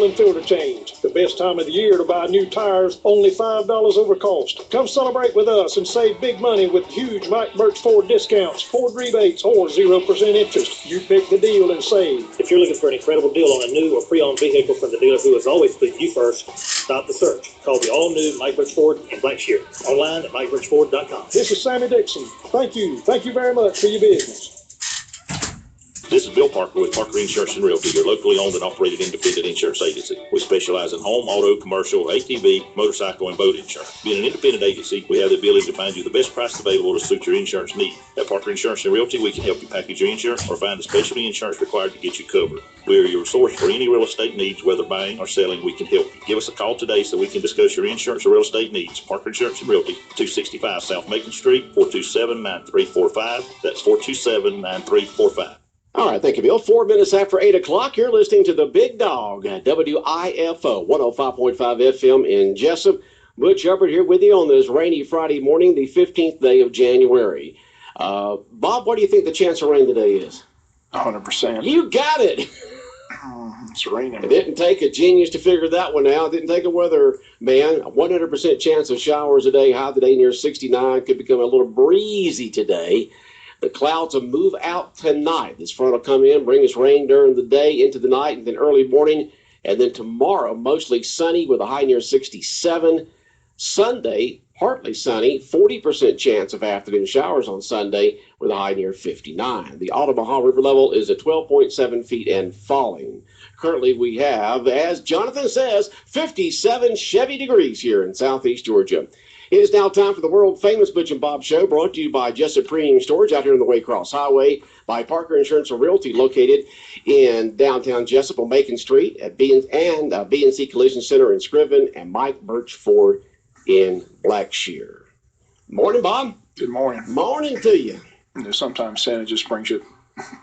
and filter change. The best time of the year to buy new tires, only $5 over cost. Come celebrate with us and save big money with huge Mike Birch Ford discounts, Ford rebates, or 0% interest. You pick the deal and save. If you're looking for an incredible deal on a new or pre-owned vehicle from the dealer who has always put you first, stop the search. Call the all-new Mike Birch Ford in Blackshear. Online at MikeBirchFord.com. This is Sammy Dixon. Thank you. Thank you very much for your business. This is Bill Parker with Parker Insurance and Realty, your locally owned and operated independent insurance agency. We specialize in home, auto, commercial, ATV, motorcycle, and boat insurance. Being an independent agency, we have the ability to find you the best price available to suit your insurance need. At Parker Insurance and Realty, we can help you package your insurance or find the specialty insurance required to get you covered. We are your source for any real estate needs, whether buying or selling, we can help you. Give us a call today so we can discuss your insurance or real estate needs. Parker Insurance and Realty, 265 South Macon Street, 427-9345. That's 427-9345. All right, thank you, Bill. 4 minutes after 8 o'clock, you're listening to the Big Dog at WIFO 105.5 FM in Jessup. Butch Hubbard here with you on this rainy Friday morning, the 15th day of January. Bob, what do you think the chance of rain today is? 100%. You got it. It's raining. It didn't take a genius to figure that one out. It didn't take a weather man. 100% chance of showers today. High today near 69. Could become a little breezy today. The clouds will move out tonight. This front will come in, bring us rain during the day into the night and then early morning. And then tomorrow, mostly sunny with a high near 67. Sunday, partly sunny, 40% chance of afternoon showers on Sunday with a high near 59. The Ottawa River level is at 12.7 feet and falling. Currently, we have, as Jonathan says, 57 Chevy degrees here in southeast Georgia. It is now time for the world-famous Butch and Bob Show, brought to you by Jessup Premium Storage out here on the Waycross Highway, by Parker Insurance and Realty, located in downtown Jessup on Macon Street, at B&C Collision Center in Scriven, and Mike Birch Ford in Blackshear. Morning, Bob. Good morning. Morning to you. Sometimes Santa just brings you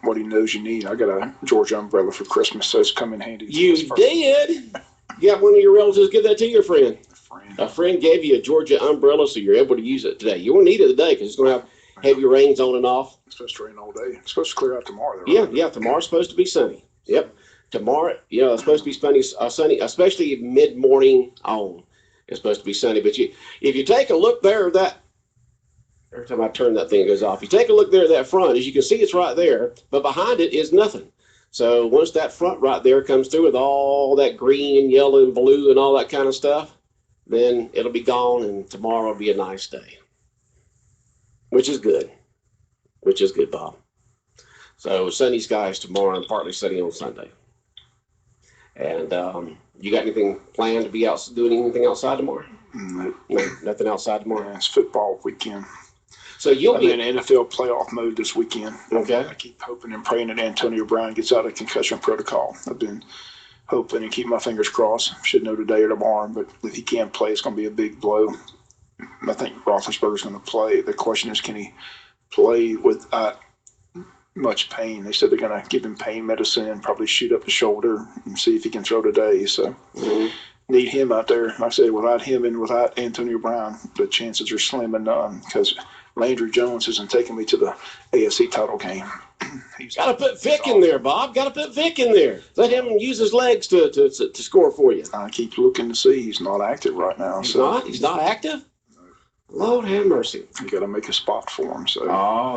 what he knows you need. I got a Georgia umbrella for Christmas, so it's come in handy. You did? You got one of your relatives give that to your friend? A friend gave you a Georgia umbrella, so you're able to use it today. You won't need it today because it's going to have heavy rains on and off. It's supposed to rain all day. It's supposed to clear out tomorrow, though, right? Yeah. Tomorrow's supposed to be sunny. Yep. Tomorrow, it's supposed to be sunny, especially mid-morning on. It's supposed to be sunny. But if you take a look there, every time I turn that thing, it goes off. You take a look there at that front, as you can see, it's right there, but behind it is nothing. So once that front right there comes through with all that green and yellow and blue and all that kind of stuff, then it'll be gone, and tomorrow will be a nice day, which is good. Which is good, Bob. So sunny skies tomorrow and partly sunny on Sunday. And you got anything planned to be out doing anything outside tomorrow? No, nothing outside tomorrow. Yeah, it's football weekend. So you'll be in NFL playoff mode this weekend. Okay. I keep hoping and praying that Antonio Brown gets out of concussion protocol. I've been hoping and keep my fingers crossed. Should know today or tomorrow, but if he can't play, it's going to be a big blow. I think Roethlisberger's going to play. The question is, can he play without much pain? They said they're going to give him pain medicine and probably shoot up the shoulder and see if he can throw today. So need him out there. Like I said, without him and without Antonio Brown, the chances are slim and none because Landry Jones isn't taking me to the AFC title game. Got to put Vic in there, Bob. Got to put Vic in there. Let him use his legs to score for you. I keep looking to see. He's not active right now. He's not active? No. Lord have mercy. You got to make a spot for him. So they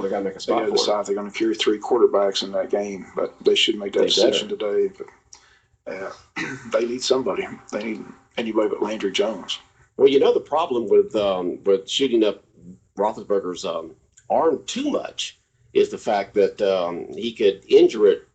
got to make a spot for him. They got to decide they're going to carry 3 quarterbacks in that game, but they should make that decision today. But they need somebody. They need anybody but Landry Jones. Well, the problem with shooting up Roethlisberger's arm too much is the fact that he could injure it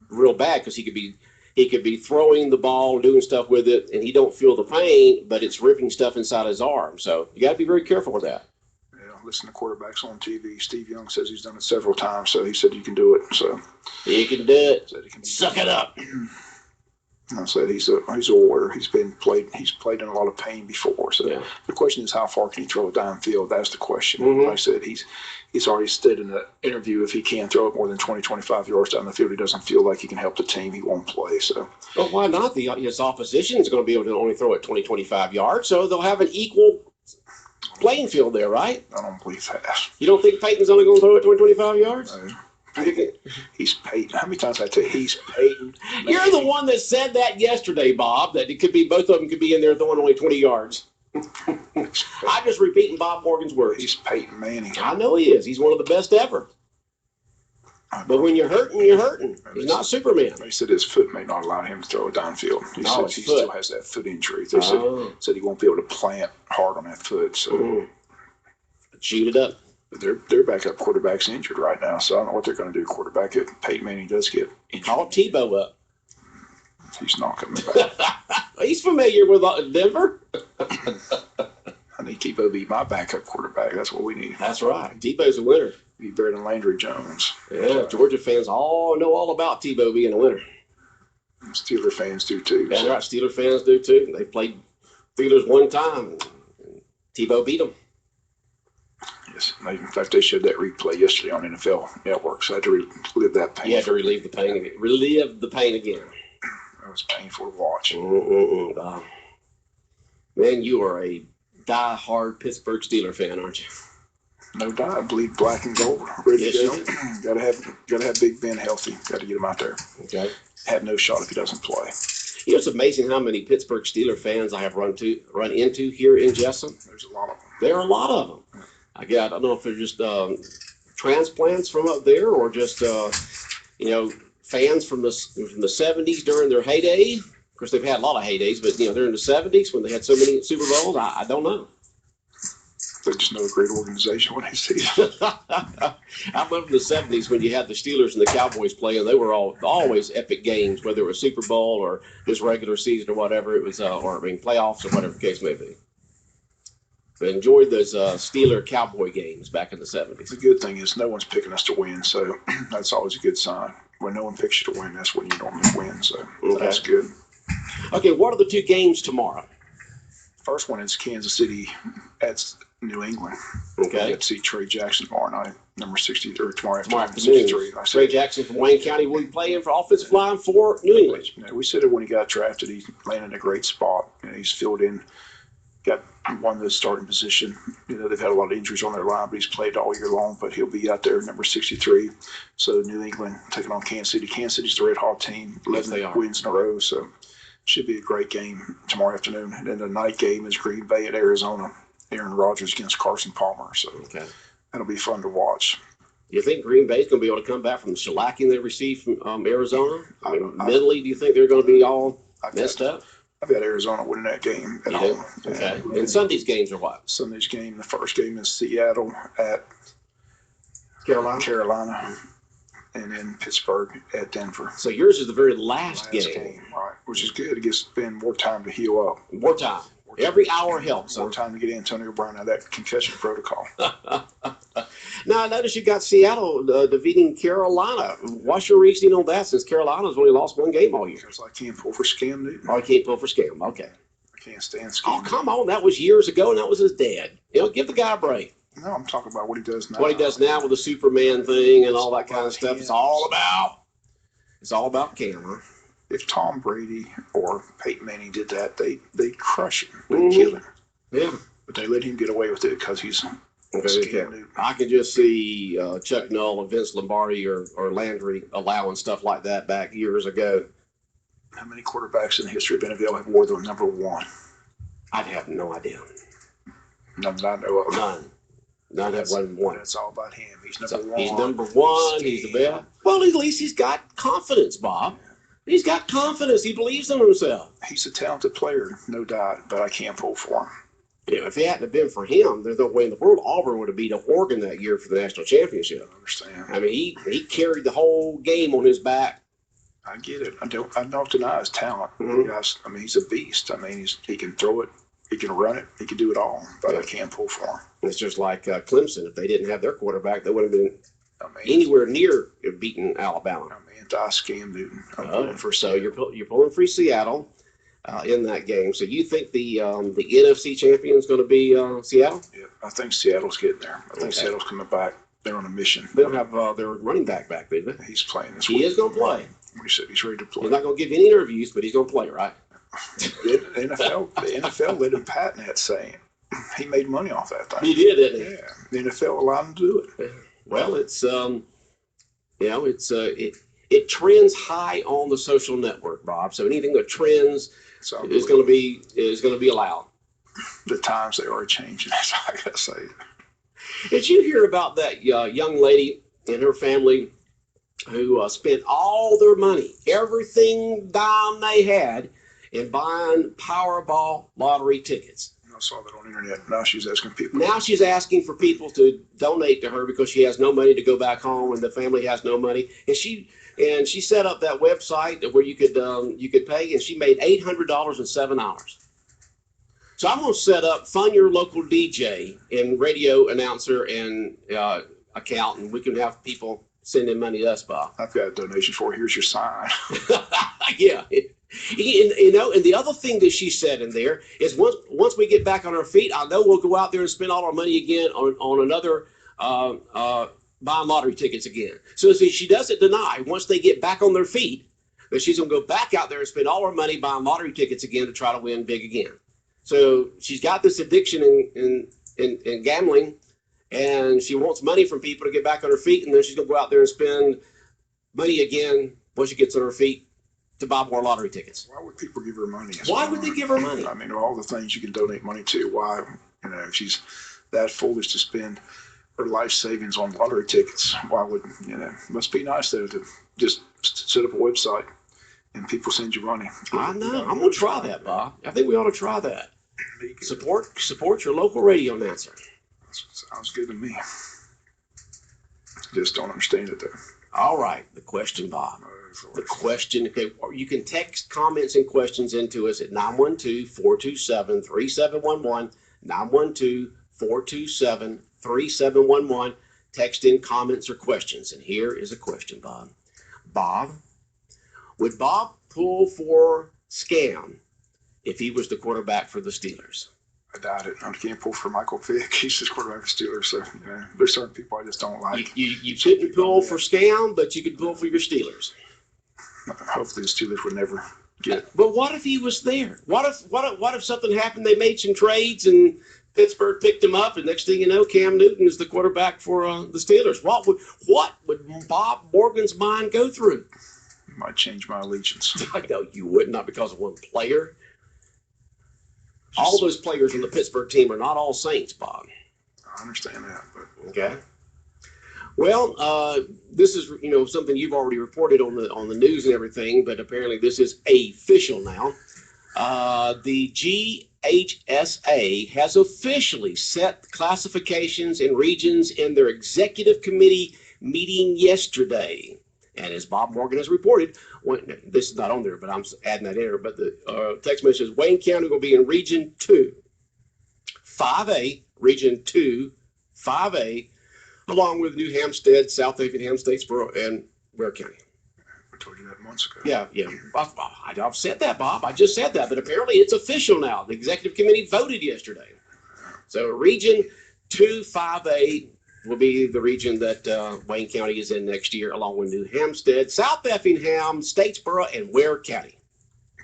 real bad because he could be throwing the ball, doing stuff with it, and he don't feel the pain, but it's ripping stuff inside his arm. So you got to be very careful with that. Yeah, listen to quarterbacks on TV. Steve Young says he's done it several times, so he said you can do it. So you can do it. Suck it up. I said he's a warrior. He's played in a lot of pain before. So The question is, how far can he throw it downfield? That's the question. Like I said, he's already said in the interview if he can't throw it more than 20, 25 yards down the field, he doesn't feel like he can help the team. He won't play. So, well, why not? His opposition is going to be able to only throw it 20, 25 yards, so they'll have an equal playing field there, right? I don't believe that. You don't think Peyton's only going to throw it 20, 25 yards? No. He's Peyton. How many times I tell you he's Peyton? You're the one that said that yesterday, Bob, that it could be both of them could be in there throwing only 20 yards. I'm just repeating Bob Morgan's words. He's Peyton Manning. I know he is. He's one of the best ever. But when you're hurting, you're hurting. He's not Superman. They said his foot may not allow him to throw it downfield. He says he still has that foot injury. They said he won't be able to plant hard on that foot. So shoot it up. Their backup quarterback's injured right now, so I don't know what they're going to do. Quarterback if Peyton Manning does get injured. Call Tebow up. He's not coming back. He's familiar with Denver. I need Tebow to be my backup quarterback. That's what we need. That's right. Tebow's a winner. Be better than Landry Jones. Yeah, Georgia fans all know all about Tebow being a winner. Steeler fans do too. That's right. Steeler fans do too. They played Steelers one time. Tebow beat them. Yes. In fact, they showed that replay yesterday on NFL Network, so I had to relive that pain. You had to relive the pain again. Relive the pain again. That was painful to watch. Man, you are a die-hard Pittsburgh Steeler fan, aren't you? No doubt. I bleed black and gold. Ready to Yes, go. Gotta have Big Ben healthy. Got to get him out there. Okay. Have no shot if he doesn't play. You know, it's amazing how many Pittsburgh Steeler fans I have run into here in Jessen. There's a lot of them. There are a lot of them. I don't know if they're just transplants from up there or just fans from the 70s during their heyday. Of course, they've had a lot of heydays, but they're in the 70s when they had so many Super Bowls. I don't know. They just know a great organization when they see it. I remember the 70s when you had the Steelers and the Cowboys playing. They were always epic games, whether it was Super Bowl or just regular season or whatever it was, playoffs or whatever the case may be. But enjoyed those Steeler Cowboy games back in the 70s. The good thing is no one's picking us to win, so that's always a good sign. When no one picks you to win, that's when you normally win, so that's good. Okay, what are the two games tomorrow? First one is Kansas City at New England. Okay. Let's see Trey Jackson tomorrow night, number 60, or tomorrow afternoon. 63. Trey Jackson from Wayne County will be playing for offensive line for New England. We said it when he got drafted. He landed in a great spot. He's filled in, got won the starting position. They've had a lot of injuries on their line, but he's played all year long. But he'll be out there, number 63. So New England taking on Kansas City. Kansas City's the Red Hot team, 11 wins in a row. So should be a great game tomorrow afternoon. And then the night game is Green Bay at Arizona. Aaron Rodgers against Carson Palmer. So that'll be fun to watch. You think Green Bay's going to be able to come back from the shellacking they received from Arizona? Mentally, do you think they're going to be all messed up? I've got Arizona winning that game at home. Okay. And Sunday's games are what? Sunday's game, the first game is Seattle at Carolina. And then Pittsburgh at Denver. So yours is the very last game. Right, which is good. It gives Ben more time to heal up. More time. Every hour helps. More time to get Antonio Brown out of that concussion protocol. Now, I noticed you got Seattle defeating Carolina. What's your reasoning on that, since Carolina's only lost one game all year? Because I can't pull for Scam Newton. Oh, I can't pull for Scam. Okay. I can't stand Scam. Oh, come on. That was years ago, and that was his dad. Give the guy a break. No, I'm talking about what he does now. What he does now with the Superman thing and all that kind of stuff. It's all about Cam, huh? If Tom Brady or Peyton Manning did that, they'd crush him. They'd kill him. Yeah. But they let him get away with it because he's Scam Newton. I could just see Chuck Noll and Vince Lombardi or Landry allowing stuff like that back years ago. How many quarterbacks in the history of NFL have wore the number one? I'd have no idea. None that I know of. None have one. It's all about him. He's number one. He's number one. He's the best. Well, at least he's got confidence, Bob. He's got confidence. He believes in himself. He's a talented player, no doubt, but I can't pull for him. If it hadn't have been for him, there's no way in the world Auburn would have beat Oregon that year for the national championship. I understand. I mean, he carried the whole game on his back. I get it. I don't deny his talent. Guys, I mean, he's a beast. I mean, he can throw it, he can run it, he can do it all. But I can't pull for him. It's just like Clemson. If they didn't have their quarterback, they would have been anywhere near beating Alabama. Scam Newton. I'm pulling for so you're pulling for Seattle in that game. So you think the NFC champion is going to be Seattle? Yeah, I think Seattle's getting there. I think Seattle's coming back. They're on a mission. They'll have their running back, didn't they? He's playing this week. He is going to play. He said he's ready to play. He's not going to give any interviews, but he's going to play, right? The NFL let him patent that saying. He made money off that thing. He did, didn't he? Yeah. The NFL allowed him to do it. Well, it's You know, it trends high on the social network, Bob. So anything that trends So is going to be allowed. the times they are changing. That's all I gotta say. Did you hear about that young lady and her family who spent all their money, everything down they had, in buying Powerball lottery tickets? I saw that on the internet. Now she's asking people. Now she's asking for people to donate to her because she has no money to go back home and the family has no money. And she set up that website where you could pay, and she made $800 in 7 hours. So I'm going to set up Fund Your Local DJ and radio announcer and account, and we can have people send in money to us, Bob. I've got a donation for. Here's your sign. Yeah. You know, and the other thing that she said in there is once we get back on our feet, I know we'll go out there and spend all our money again on another buying lottery tickets again. So she doesn't deny once they get back on their feet that she's going to go back out there and spend all her money buying lottery tickets again to try to win big again. So she's got this addiction in gambling, and she wants money from people to get back on her feet, and then she's going to go out there and spend money again once she gets on her feet to buy more lottery tickets. Why would people give her money? Why would they give her money? I mean, all the things you can donate money to. Why, if she's that foolish to spend her life savings on lottery tickets, why would, it must be nice though to just set up a website and people send you money. I know. I'm going to try that, Bob. I think we ought to try that. Support your local radio announcer. Sounds good to me. Just don't understand it though. All right, the question, Bob. The question, okay, you can text comments and questions into us at 912-427-3711, 912-427-3711. Text in comments or questions. And here is a question, Bob. Bob, would Bob pull for Scam if he was the quarterback for the Steelers? I doubt it. I can't pull for Michael Vick. He's the quarterback for Steelers. So, there's certain people I just don't like. You couldn't pull for Scam, but you could pull for your Steelers. Hopefully the Steelers would never get it. But what if he was there? What if something happened? They made some trades and Pittsburgh picked him up, and next thing you know, Cam Newton is the quarterback for the Steelers. What would Bob Morgan's mind go through? Might change my allegiance. I know you would, not because of one player. All those players on the Pittsburgh team are not all Saints, Bob. I understand that, but okay. Well, this is something you've already reported on the news and everything, but apparently this is official now. The GHSA has officially set classifications and regions in their executive committee meeting yesterday. And as Bob Morgan has reported, this is not on there, but I'm adding that in there. But the text message says Wayne County will be in Region 2, 5A, Region 2, 5A, along with New Hampstead, South Effingham, Statesboro, and Ware County. I told you that months ago. Yeah. I've said that, Bob. I just said that, but apparently it's official now. The executive committee voted yesterday. So Region 2, 5A will be the region that Wayne County is in next year, along with New Hampstead, South Effingham, Statesboro, and Ware County.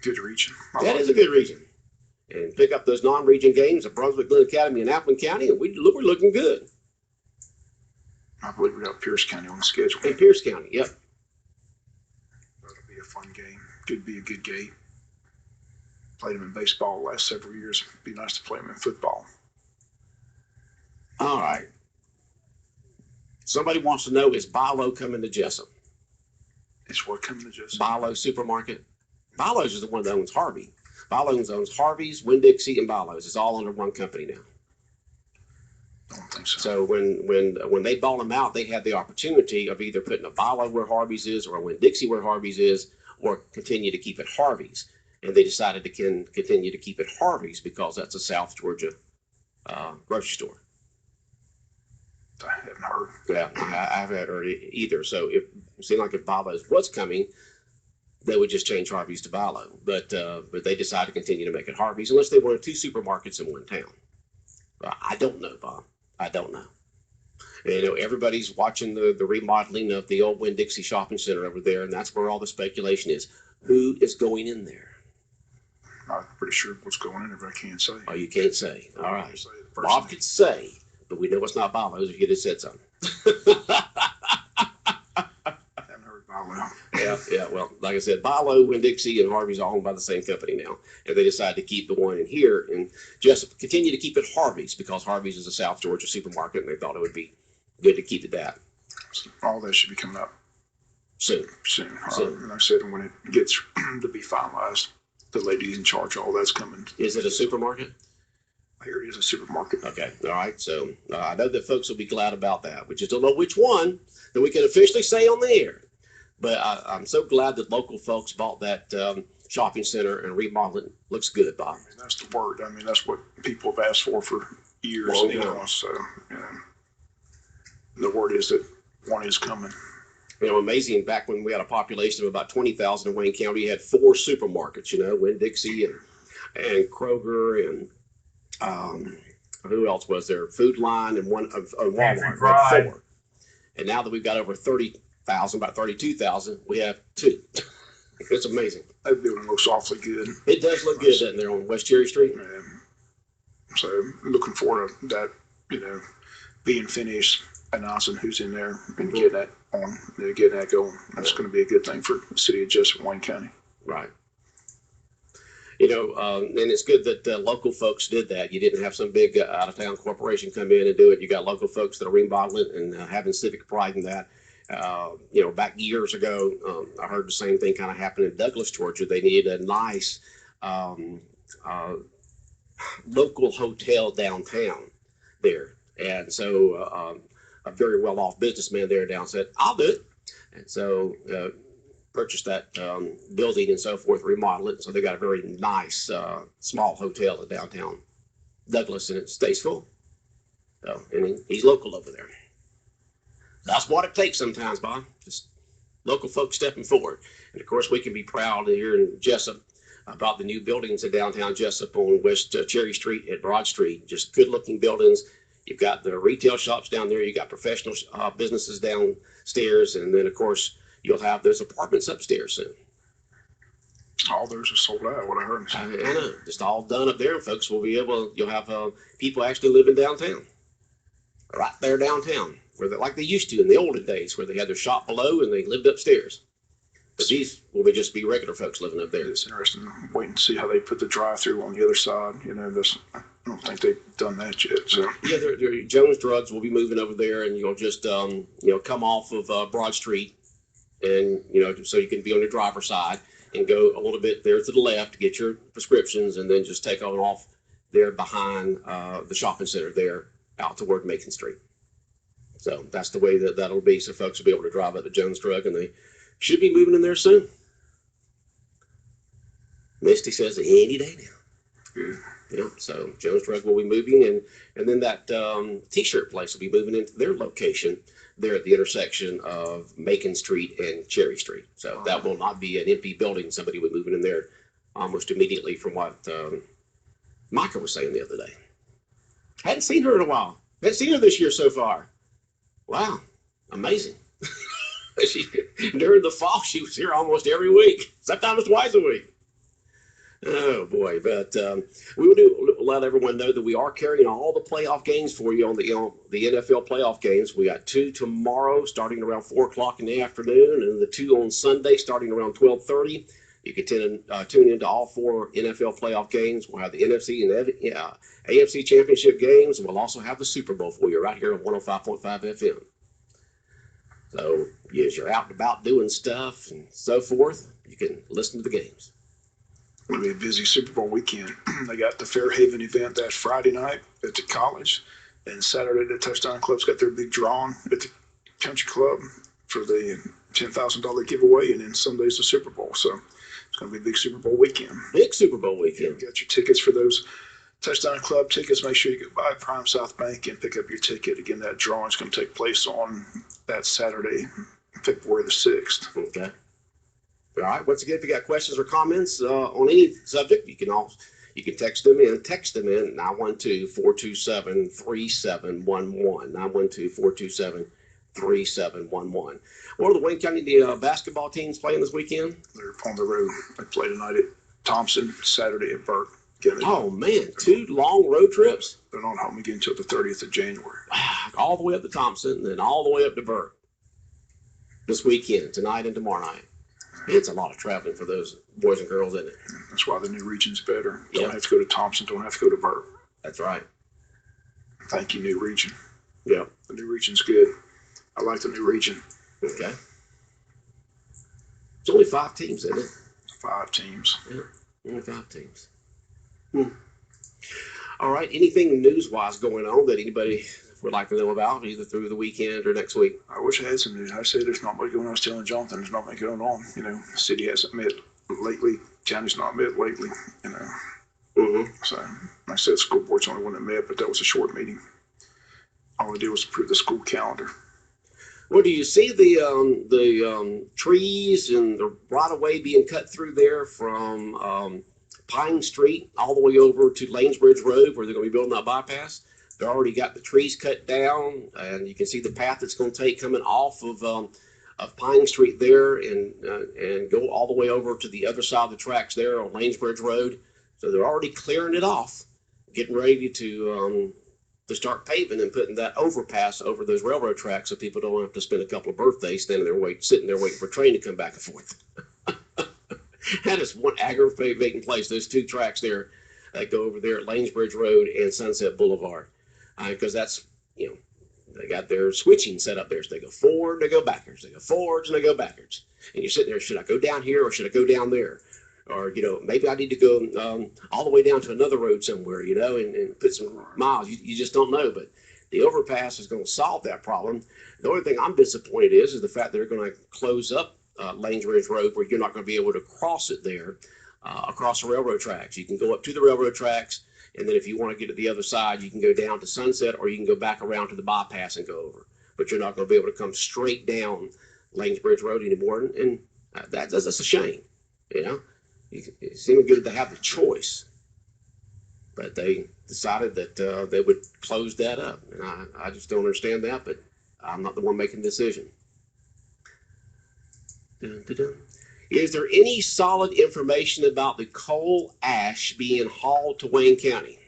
Good region. That is a good region. And pick up those non-region games at Brunswick, Glen Academy, and Appleton County, and we're looking good. I believe we got Pierce County on the schedule. And Pierce County, yep. That'll be a fun game. Could be a good game. Played them in baseball the last several years. It'd be nice to play them in football. All right. Somebody wants to know, is Bilo coming to Jessup? Is what coming to Jessup? Bilo Supermarket. Bilo's is the one that owns Harvey. Bilo owns Harvey's, Winn-Dixie, and Bilo's. It's all under one company now. I don't think so. So when they bought them out, they had the opportunity of either putting a Bilo where Harvey's is, or a Winn-Dixie where Harvey's is, or continue to keep it Harvey's. And they decided to continue to keep it Harvey's because that's a South Georgia grocery store. I haven't heard. Yeah, I haven't heard it either. So it seemed like if Bilo's was coming, they would just change Harvey's to Bilo. But they decided to continue to make it Harvey's unless they wanted two supermarkets in one town. I don't know, Bob. I don't know. And, everybody's watching the remodeling of the old Winn-Dixie shopping center over there, and that's where all the speculation is. Who is going in there? I'm pretty sure what's going in there, but I can't say. Oh, you can't say. All right. Bob could say, but we know it's not Bilo's if you just said something. like I said, Bilo, Winn-Dixie, and Harvey's are owned by the same company now, and they decided to keep the one in here and just continue to keep it Harvey's because Harvey's is a South Georgia supermarket, and they thought it would be good to keep it that. All that should be coming up Soon. soon. Soon. And like I said, when it gets to be finalized, the lady in charge of all that's coming. Is it a supermarket? Here it is, a supermarket. Okay, all right. So I know that folks will be glad about that. We just don't know which one that we can officially say on the air. But I'm so glad that local folks bought that shopping center and remodeling. Looks good, Bob. I mean, that's the word. I mean, that's what people have asked for years. Well, and yeah. So the word is that one is coming. You know, amazing. Back when we had a population of about 20,000 in Wayne County, you had 4 supermarkets. You know, Winn-Dixie and Kroger and who else was there? Food Line and one of Walmart. We had 4. And now that we've got over 30,000, about 32,000, we have 2. It's amazing. That building looks awfully good. It does look good, doesn't it, on West Cherry Street? So looking forward to that, being finished, announcing who's in there and getting that on, getting that going. That's going to be a good thing for the city of Jessup, Wayne County. Right. You know, and it's good that local folks did that. You didn't have some big out-of-town corporation come in and do it. You got local folks that are remodeling and having civic pride in that. Back years ago, I heard the same thing kind of happen in Douglas, Georgia. They needed a nice local hotel downtown there. And so a very well-off businessman there down said, I'll do it. And so purchased that building and so forth, remodel it. So they got a very nice small hotel in downtown Douglas, and it stays full. So, and he's local over there. That's what it takes sometimes, Bob. Just local folks stepping forward. And of course, we can be proud here in Jessup about the new buildings in downtown Jessup on West Cherry Street and Broad Street. Just good-looking buildings. You've got the retail shops down there. You got professional businesses downstairs, and then of course you'll have those apartments upstairs soon. All those are sold out. What I heard. I know, just all done up there, and folks will be able. You'll have people actually living downtown, right there downtown, where like they used to in the olden days, where they had their shop below and they lived upstairs. But these will just be regular folks living up there. It's interesting. Wait and see how they put the drive-through on the other side. I don't think they've done that yet. So yeah, Jones Drugs will be moving over there, and you'll just come off of Broad Street, and so you can be on the driver's side and go a little bit there to the left to get your prescriptions, and then just take on off there behind the shopping center there out toward Macon Street. So that's the way that'll be. So folks will be able to drive up to Jones Drug, and they should be moving in there soon. Misty says any day now. yeah. So Jones Drug will be moving, and then that T-shirt place will be moving into their location there at the intersection of Macon Street and Cherry Street. So that will not be an empty building. Somebody will be moving in there almost immediately, from what Micah was saying the other day. Hadn't seen her in a while. Hadn't seen her this year so far. Wow, amazing. During the fall, she was here almost every week, sometimes twice a week. Oh boy, but we will let everyone know that we are carrying all the playoff games for you on the NFL playoff games. We got 2 tomorrow starting around 4 o'clock in the afternoon, and the 2 on Sunday starting around 12:30. You can tune into all 4 NFL playoff games. We'll have the NFC and AFC championship games, and we'll also have the Super Bowl for you right here on 105.5 FM. So as you're out and about doing stuff and so forth, you can listen to the games. It's going to be a busy Super Bowl weekend. They got the Fairhaven event that Friday night at the college, and Saturday the Touchdown Club's got their big drawing at the country club for the $10,000 giveaway, and then Sunday's the Super Bowl. So it's going to be a big Super Bowl weekend. Big Super Bowl weekend. You got your tickets for those Touchdown Club tickets. Make sure you go by Prime South Bank and pick up your ticket. Again, that drawing is going to take place on that Saturday, February the 6th. Okay. All right. Once again, if you got questions or comments on any subject, you can text them in. Text them in 912-427-3711. 912-427-3711. What are the Wayne County basketball teams playing this weekend? They're on the road. They play tonight at Thompson, Saturday at Burke. Oh man, 2 long road trips. They're not home again until the 30th of January. All the way up to Thompson, and then all the way up to Burke this weekend, tonight and tomorrow night. It's a lot of traveling for those boys and girls, isn't it? That's why the new region's better. Yeah. Don't have to go to Thompson. Don't have to go to Burke. That's right. Thank you, new region. Yeah. The new region's good. I like the new region. Okay. It's only 5 teams, isn't it? 5 teams. Yeah, only 5 teams. All right. Anything news-wise going on that anybody would like to know about, either through the weekend or next week? I wish I had some news. I said there's not much going on. I was telling Jonathan there's not much going on. You know, the city hasn't met lately. County's not met lately. You know. Mm-hmm. So, like I said, the school board's the only one that met, but that was a short meeting. All they did was approve the school calendar. Well, do you see the trees and the right of way being cut through there from Pine Street all the way over to Lanesbridge Road, where they're going to be building that bypass? They already got the trees cut down, and you can see the path it's going to take coming off of Pine Street there, and go all the way over to the other side of the tracks there on Lanesbridge Road. So they're already clearing it off, getting ready to start paving and putting that overpass over those railroad tracks, so people don't have to spend a couple of birthdays sitting there waiting for a train to come back and forth. That is one aggravating place. Those 2 tracks there that go over there at Lanesbridge Road and Sunset Boulevard, because that's, you know, they got their switching set up there. So they go forward, they go backwards, they go forwards, and they go backwards. And you're sitting there, should I go down here or should I go down there? Or, you know, maybe I need to go all the way down to another road somewhere, you know, and put some miles. You just don't know. But the overpass is going to solve that problem. The only thing I'm disappointed is the fact that they're going to close up Lanesbridge Road, where you're not going to be able to cross it there, across the railroad tracks. You can go up to the railroad tracks, and then if you want to get to the other side, you can go down to Sunset, or you can go back around to the bypass and go over. But you're not going to be able to come straight down Lanesbridge Road anymore, and that's a shame, you know. It seemed good to have the choice, but they decided that they would close that up. And I just don't understand that, but I'm not the one making the decision. Dun, dun, dun. Is there any solid information about the coal ash being hauled to Wayne County?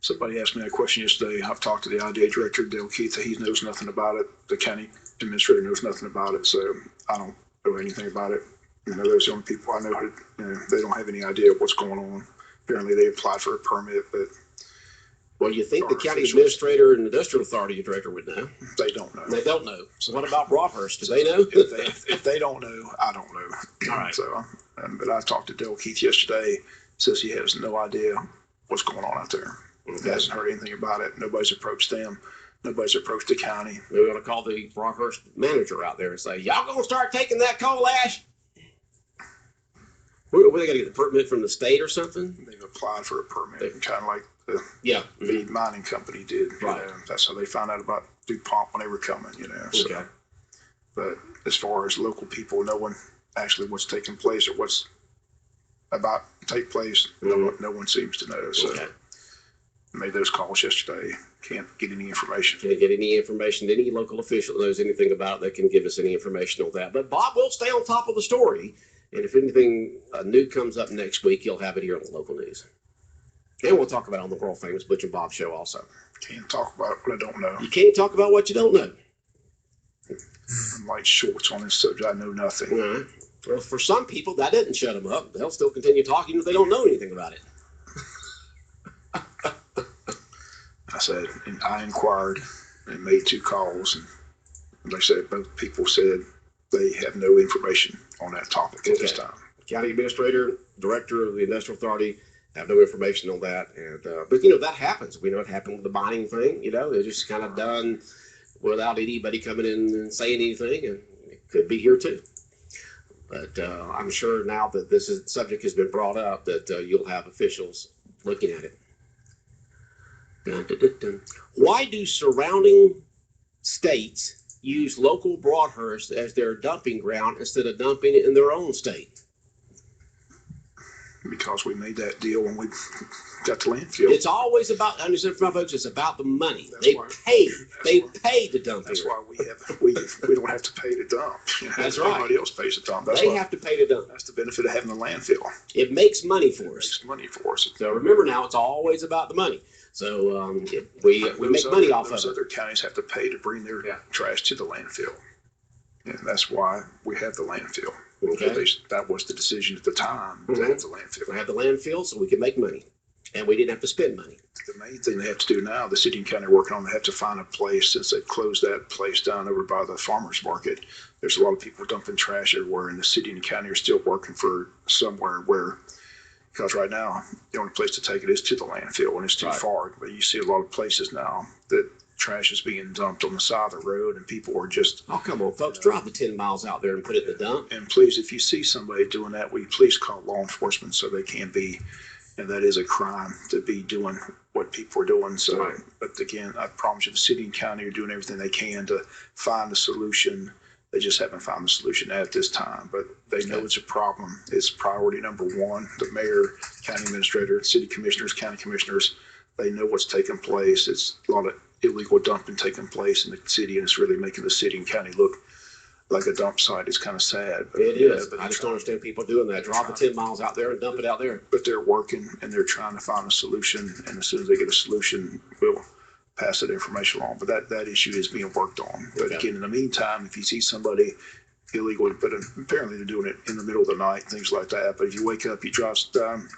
Somebody asked me that question yesterday. I've talked to the IDA director, Dale Keith. He knows nothing about it. The county administrator knows nothing about it, so I don't know anything about it. You know, those are the only people I know who, you know, they don't have any idea what's going on. Apparently they applied for a permit, but. Well, you think the county administrator and industrial authority director would know. They don't know. They don't know. So what about Broadhurst? Do they know? If they don't know, I don't know. All right. So, but I talked to Dale Keith yesterday. Says he has no idea what's going on out there. Okay. He hasn't heard anything about it. Nobody's approached them. Nobody's approached the county. We're going to call the Broadhurst manager out there and say, y'all going to start taking that coal ash? Where they got to get the permit from the state or something? They've applied for a permit, kind of like the Yeah. mining company did. You Right. know, that's how they found out about DuPont when they were coming, you know. So, Okay. but as far as local people knowing actually what's taking place or what's about to take place, no one seems to know. So Okay. made those calls yesterday. Can't get any information. Can't get any information. Any local official knows anything about it that can give us any information on that. But Bob will stay on top of the story. And if anything new comes up next week, you'll have it here on the local news. And we'll talk about it on the world famous Butch and Bob show also. Can't talk about what I don't know. You can't talk about what you don't know. I'm like Shorts on this subject. I know nothing. All right. Well, for some people, that didn't shut them up. They'll still continue talking if they don't know anything about it. I said, and I inquired and made 2 calls, and they said both people said they have no information on that topic at this time. County administrator, director of the industrial authority have no information on that. And but you know that happens. We know it happened with the mining thing. You know, they're just kind of done without anybody coming in and saying anything, and it could be here too. But I'm sure now that subject has been brought up, that you'll have officials looking at it. Dun, dun, dun, dun. Why do surrounding states use local Broadhurst as their dumping ground instead of dumping it in their own state? Because we made that deal when we got the landfill. It's always about, I understand from my folks, it's about the money. That's They why- pay. They why- pay to dump That's here. why we don't have to pay to dump. You know, That's right. Everybody else pays to dump. That's They why, have to pay to dump. that's the benefit of having the landfill. It makes money It for us. makes money for us. So remember now, it's always about the money. So we make money off of Those it. other counties have to pay to bring their Yeah. trash to the landfill. And that's why we have the landfill. Okay. At least that was the decision at the time to Mhm. have the landfill. We had the landfill so we could make money, and we didn't have to spend money. The main thing they have to do now, the city and county are working on, they have to find a place, since they closed that place down over by the farmer's market. There's a lot of people dumping trash everywhere, and the city and county are still working for somewhere where, because right now, the only place to take it is to the landfill, and it's too Right. far. But you see a lot of places now that trash is being dumped on the side of the road, and people are just, Oh, come on, folks, drive the 10 miles out there and put it in the dump. and please, if you see somebody doing that, will you please call law enforcement so they can be, and that is a crime to be doing what people are doing. So, Right. but again, I promise you, the city and county are doing everything they can to find a solution. They just haven't found the solution at this time, but they know it's a problem. It's priority number one. The mayor, county administrator, city commissioners, county commissioners, they know what's taking place. It's a lot of illegal dumping taking place in the city, and it's really making the city and county look like a dump site. It's kind of sad. But It yeah, is. but I just they're don't understand people doing that. Drive the 10 miles out there and dump it out there. but they're working and they're trying to find a solution. And as soon as they get a solution, we'll pass that information along. But that issue is being worked on. But Okay. again, in the meantime, if you see somebody illegal, but apparently they're doing it in the middle of the night, things like that. But if you wake up, you drive down,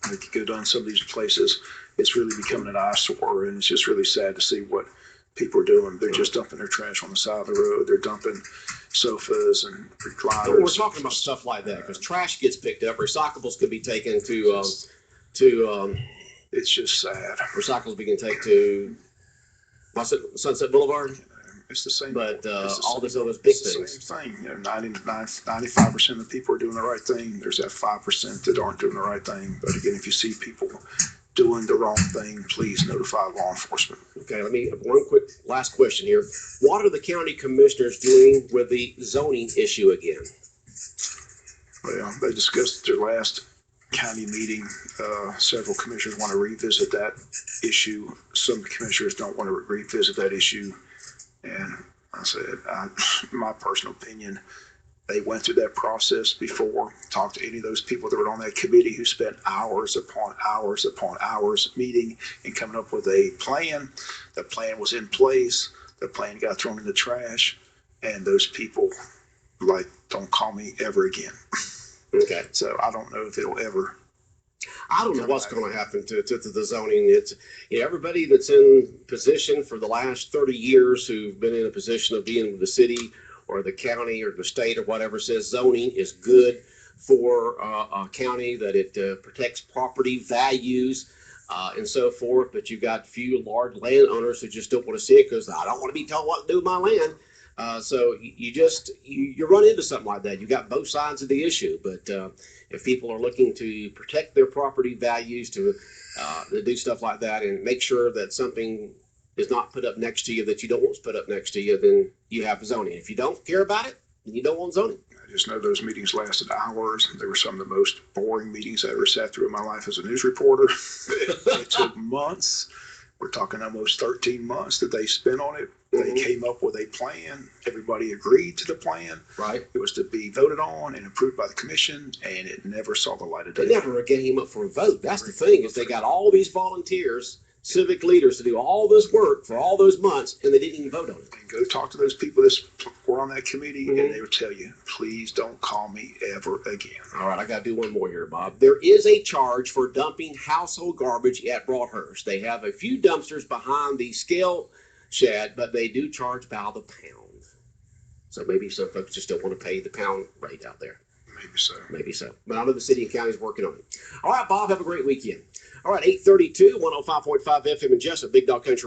like you go down some of these places, it's really becoming an eyesore, and it's just really sad to see what people are doing. They're just dumping their trash on the side of the road. They're dumping sofas and recliners. But we're talking about stuff like that because trash gets picked up. Recyclables can be taken to It's just sad. recyclables we can take to what's it, Sunset Boulevard. It's the same. But it's the all same- this other big it's the things. same thing. 95% of the people are doing the right thing. There's that 5% that aren't doing the right thing. But again, if you see people doing the wrong thing, please notify law enforcement. Okay, let me one quick last question here. What are the county commissioners doing with the zoning issue again? Well, they discussed at their last county meeting. Several commissioners want to revisit that issue. Some commissioners don't want to revisit that issue. And I said, my personal opinion, they went through that process before, talked to any of those people that were on that committee who spent hours upon hours upon hours meeting and coming up with a plan. The plan was in place. The plan got thrown in the trash. And those people, like, don't call me ever again. Okay. So I don't know if it'll ever. I don't know what's going to happen to the zoning. It's, you know, everybody that's in position for the last 30 years who've been in a position of being with the city or the county or the state or whatever says zoning is good for a county, that it protects property values and so forth. But you've got few large landowners who just don't want to see it because I don't want to be told what to do with my land. So you run into something like that. You got both sides of the issue, but if people are looking to protect their property values, to do stuff like that and make sure that something is not put up next to you that you don't want to put up next to you, then you have zoning. If you don't care about it, then you don't want zoning. I just know those meetings lasted hours. They were some of the most boring meetings I ever sat through in my life as a news reporter. It took months. We're talking almost 13 months that they spent on it. They came up with a plan. Everybody agreed to the plan. Right. It was to be voted on and approved by the commission, and it never saw the light of They day. never came up for a vote. That's the thing, is they got all these volunteers, civic leaders to do all this work for all those months, and they didn't even vote on it. And go talk to those people that were on that committee, and they would tell you, please don't call me ever again. All right, I got to do one more here, Bob. There is a charge for dumping household garbage at Broadhurst. They have a few dumpsters behind the scale shed, but they do charge by the pound. So maybe some folks just don't want to pay the pound rate out there. Maybe so. Maybe so. But I know the city and county is working on it. All right, Bob, have a great weekend. All right, 832, 105.5 FM in Jessup, Big Dog Country.